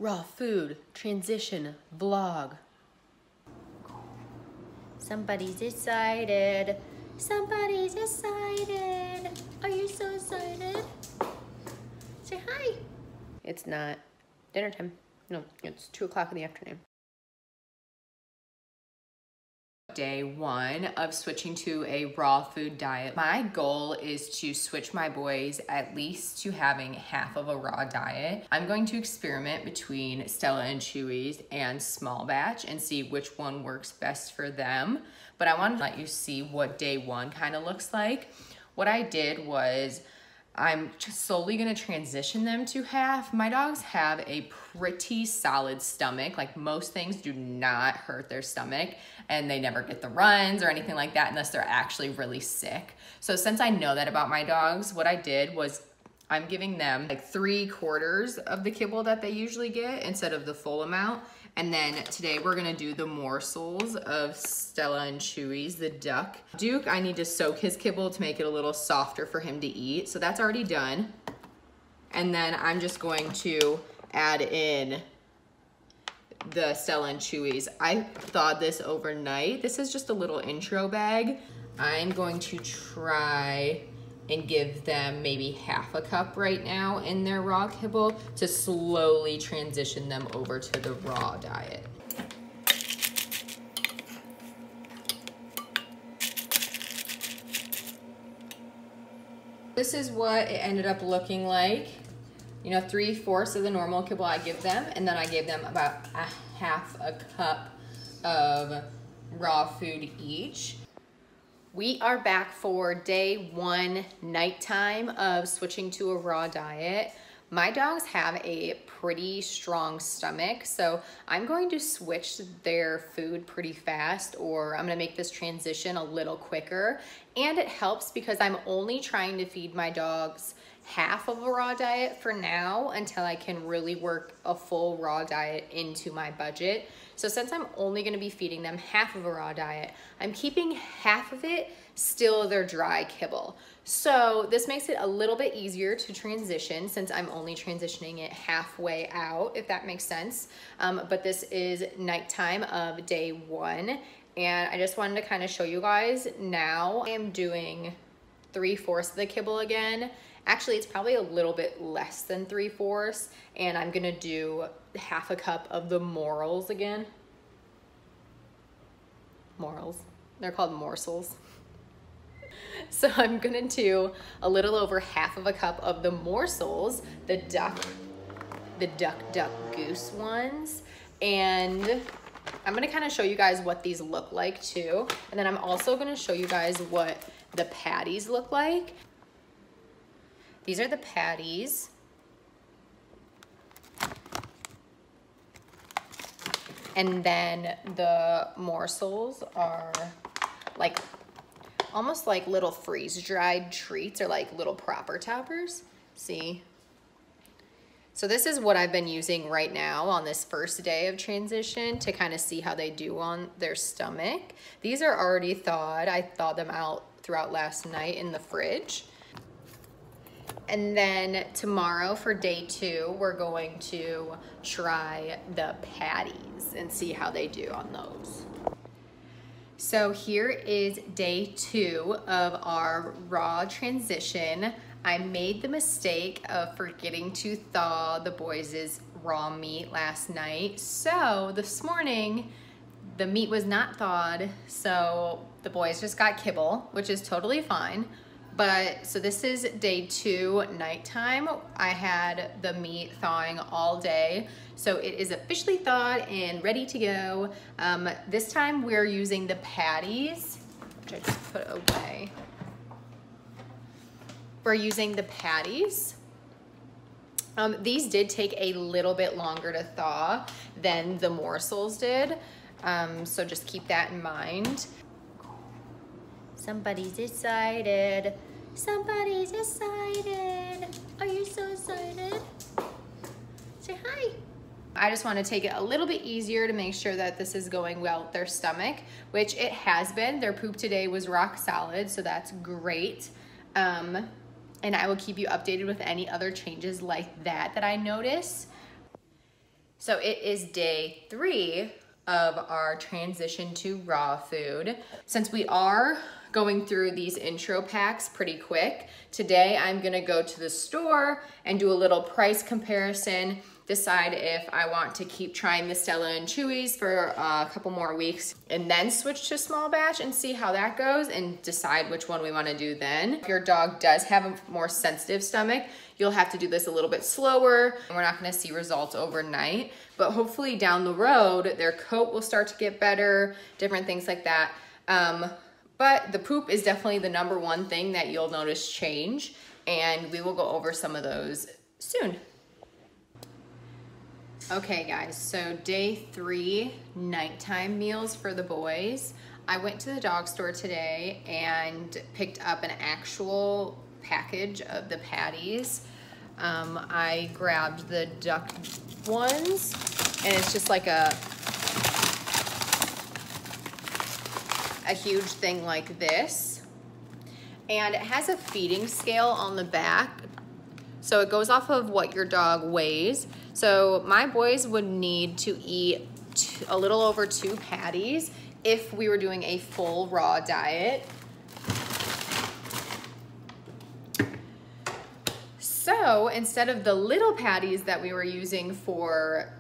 raw food transition vlog. Somebody's excited. Somebody's excited. Are you so excited? Say hi. It's not dinner time. No, it's 2 o'clock in the afternoon. Day 1 of switching to a raw food diet. My goal is to switch my boys at least to having half of a raw diet. I'm going to experiment between Stella and Chewy's and small batch and see which one works best for them. But I want to let you see what day 1 kind of looks like. What I did was I'm just slowly gonna transition them to half. My dogs have a pretty solid stomach. Like, most things do not hurt their stomach, and they never get the runs or anything like that unless they're actually really sick. So since I know that about my dogs, what I did was I'm giving them like 3/4 of the kibble that they usually get instead of the full amount. And then today we're gonna do the morsels of Stella and Chewy's, the duck. Duke, I need to soak his kibble to make it a little softer for him to eat. So that's already done. And then I'm just going to add in the Stella and Chewy's. I thawed this overnight. This is just a little intro bag. I'm going to try and give them maybe half a cup right now in their raw kibble to slowly transition them over to the raw diet. This is what it ended up looking like. You know, 3/4 of the normal kibble I give them, and then I gave them about half a cup of raw food each. We are back for day 1, nighttime of switching to a raw diet. My dogs have a pretty strong stomach, so I'm going to switch their food pretty fast, or I'm gonna make this transition a little quicker. And it helps because I'm only trying to feed my dogs half of a raw diet for now until I can really work a full raw diet into my budget. So since I'm only gonna be feeding them half of a raw diet, I'm keeping half of it still their dry kibble. So this makes it a little bit easier to transition since I'm only transitioning it halfway out, if that makes sense. But this is nighttime of day 1. And I just wanted to kind of show you guys now. I am doing 3/4 of the kibble again. Actually, it's probably a little bit less than 3/4, and I'm gonna do half a cup of the morels again. Morels, they're called morsels. So I'm gonna do a little over half of a cup of the morsels, the duck goose ones. And I'm gonna kind of show you guys what these look like too. And then I'm also gonna show you guys what the patties look like. These are the patties. And then the morsels are like almost like little freeze-dried treats, or like little proper toppers. See? So this is what I've been using right now on this first day of transition to kind of see how they do on their stomach. These are already thawed. I thawed them out throughout last night in the fridge. And then tomorrow for day 2, we're going to try the patties and see how they do on those. So here is day 2 of our raw transition. I made the mistake of forgetting to thaw the boys' raw meat last night. So this morning, the meat was not thawed, so the boys just got kibble, which is totally fine. But so this is day 2, nighttime. I had the meat thawing all day. So it is officially thawed and ready to go. This time we're using the patties, which I just put away. We're using the patties. These did take a little bit longer to thaw than the morsels did. So just keep that in mind. Somebody's excited. Somebody's excited. Are you so excited? Say hi. I just want to take it a little bit easier to make sure that this is going well with their stomach, which it has been. Their poop today was rock solid, so that's great. And I will keep you updated with any other changes like that I notice. So it is day 3 of our transition to raw food. Since we are going through these intro packs pretty quick, today I'm gonna go to the store and do a little price comparison, decide if I want to keep trying the Stella and Chewy's for a couple more weeks, and then switch to small batch and see how that goes and decide which one we wanna do then. If your dog does have a more sensitive stomach, you'll have to do this a little bit slower. We're not gonna see results overnight, but hopefully down the road, their coat will start to get better, different things like that. But the poop is definitely the #1 thing that you'll notice change, and we will go over some of those soon. Okay guys, so day 3, nighttime meals for the boys. I went to the dog store today and picked up an actual package of the patties. I grabbed the duck ones, and it's just like a huge thing like this. And it has a feeding scale on the back, so it goes off of what your dog weighs. So my boys would need to eat a little over 2 patties if we were doing a full raw diet. So instead of the little patties that we were using for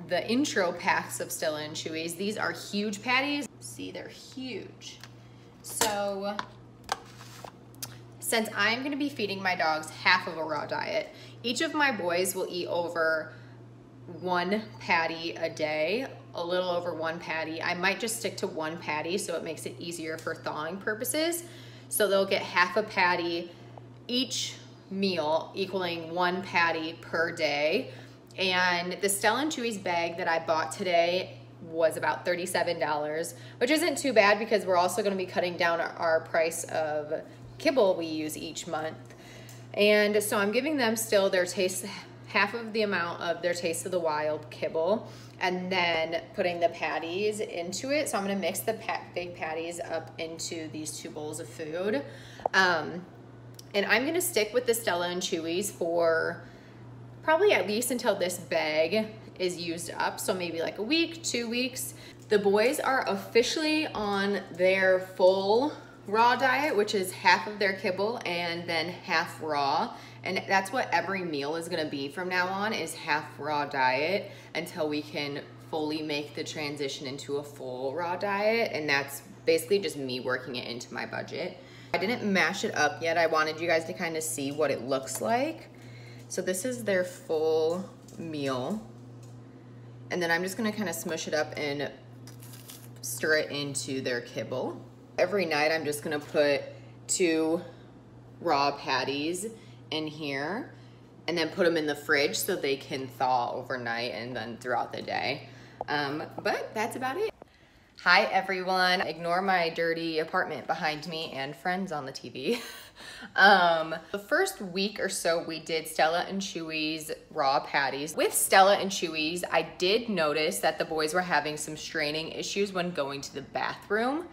the intro packs of Stella and Chewy's, these are huge patties. See, they're huge. So since I'm gonna be feeding my dogs half of a raw diet, each of my boys will eat over 1 patty a day, a little over 1 patty. I might just stick to 1 patty so it makes it easier for thawing purposes. So they'll get half a patty each meal, equaling 1 patty per day. And the Stella and Chewy's bag that I bought today was about $37, which isn't too bad because we're also gonna be cutting down our price of kibble we use each month. And so I'm giving them still their taste, half of the amount of their Taste of the Wild kibble, and then putting the patties into it. So I'm gonna mix the big patties up into these 2 bowls of food. And I'm gonna stick with the Stella and Chewy's for probably at least until this bag is used up. So maybe like a week, 2 weeks. The boys are officially on their full raw diet, which is half of their kibble and then half raw. And that's what every meal is gonna be from now on, is half raw diet until we can fully make the transition into a full raw diet. And that's basically just me working it into my budget. I didn't mash it up yet. I wanted you guys to kind of see what it looks like. So this is their full meal. And then I'm just gonna kind of smush it up and stir it into their kibble. Every night I'm just gonna put 2 raw patties in here and then put them in the fridge so they can thaw overnight and then throughout the day. But that's about it. Hi everyone. Ignore my dirty apartment behind me and friends on the TV. The first week or so we did Stella and Chewy's raw patties. With Stella and Chewy's, I did notice that the boys were having some straining issues when going to the bathroom.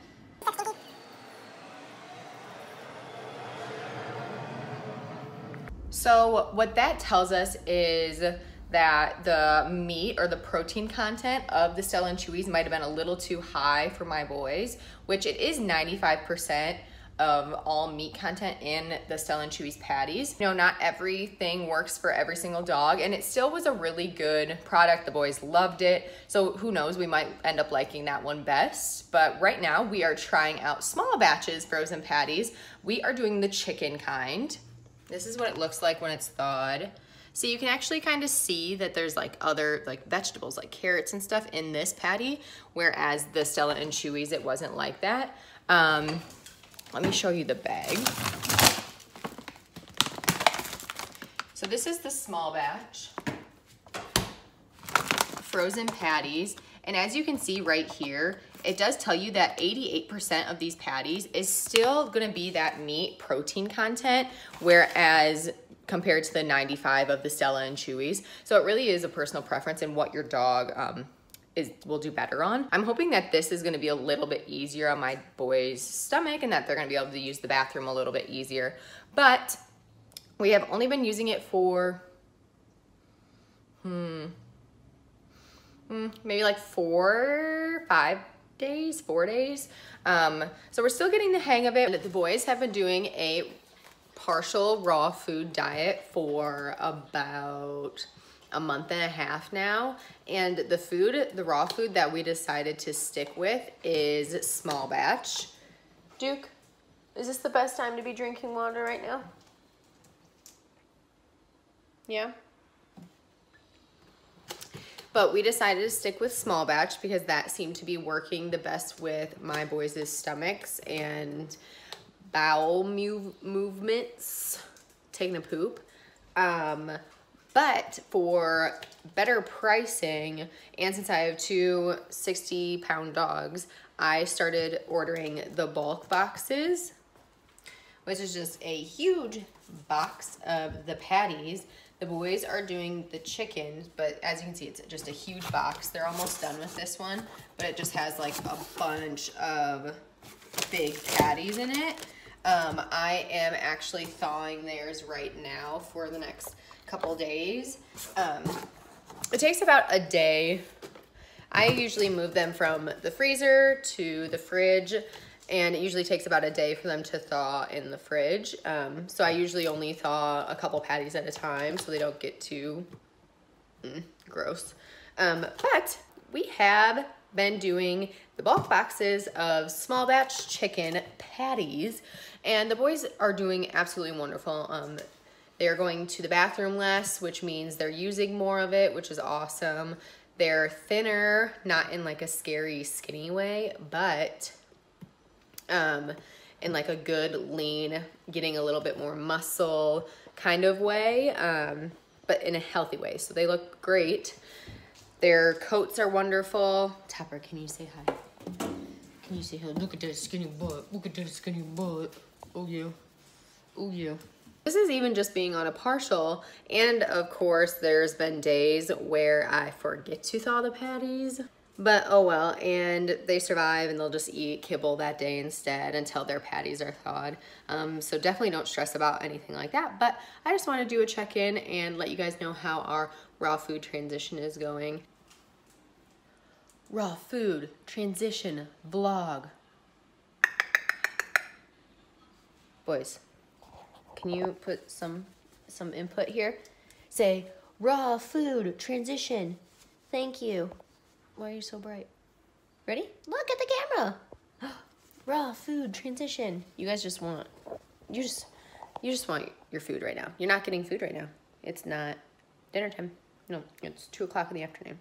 So what that tells us is that the meat or the protein content of the Stella and Chewy's might have been a little too high for my boys, which it is 95% of all meat content in the Stella and Chewy's patties. You know, not everything works for every single dog, and it still was a really good product. The boys loved it. So who knows, we might end up liking that one best. But right now we are trying out small batches frozen patties. We are doing the chicken kind. This is what it looks like when it's thawed. So you can actually kind of see that there's like other like vegetables like carrots and stuff in this patty, whereas the Stella and Chewy's, it wasn't like that. Let me show you the bag. So this is the small batch frozen patties. And as you can see right here, it does tell you that 88% of these patties is still gonna be that meat protein content, whereas compared to the 95 of the Stella and Chewy's. So it really is a personal preference and what your dog will do better on. I'm hoping that this is gonna be a little bit easier on my boy's stomach and that they're gonna be able to use the bathroom a little bit easier. But we have only been using it for, maybe like 4 days. So we're still getting the hang of it. The boys have been doing a partial raw food diet for about a month and a half now, and the raw food that we decided to stick with is small batch. Duke, is this the best time to be drinking water right now? Yeah? But we decided to stick with small batch because that seemed to be working the best with my boys' stomachs and bowel movements, taking a poop. But for better pricing, and since I have two 60-pound dogs, I started ordering the bulk boxes, which is just a huge box of the patties. The boys are doing the chicken, but as you can see, it's just a huge box. They're almost done with this one, but it just has like a bunch of big patties in it. I am actually thawing theirs right now for the next couple days. It takes about a day. I usually move them from the freezer to the fridge, and it usually takes about a day for them to thaw in the fridge. So I usually only thaw a couple patties at a time so they don't get too gross. But we have been doing the bulk boxes of small batch chicken patties, and the boys are doing absolutely wonderful. They're going to the bathroom less, which means they're using more of it, which is awesome. They're thinner, not in like a scary skinny way, but in like a good lean, getting a little bit more muscle kind of way, but in a healthy way. So they look great. Their coats are wonderful. Topper, can you say hi? Can you say hi? Look at that skinny butt. Look at that skinny butt. Oh yeah. Oh yeah. This is even just being on a partial, and of course there's been days where I forget to thaw the patties, but oh well, and they survive and they'll just eat kibble that day instead until their patties are thawed. So definitely don't stress about anything like that, but I just want to do a check-in and let you guys know how our raw food transition is going. Raw food transition vlog. Boys, can you put some input here? Say, raw food transition. Thank you. Why are you so bright? Ready? Look at the camera. Raw food transition. You guys just want, you just want your food right now. You're not getting food right now. It's not dinner time. No, it's 2 o'clock in the afternoon.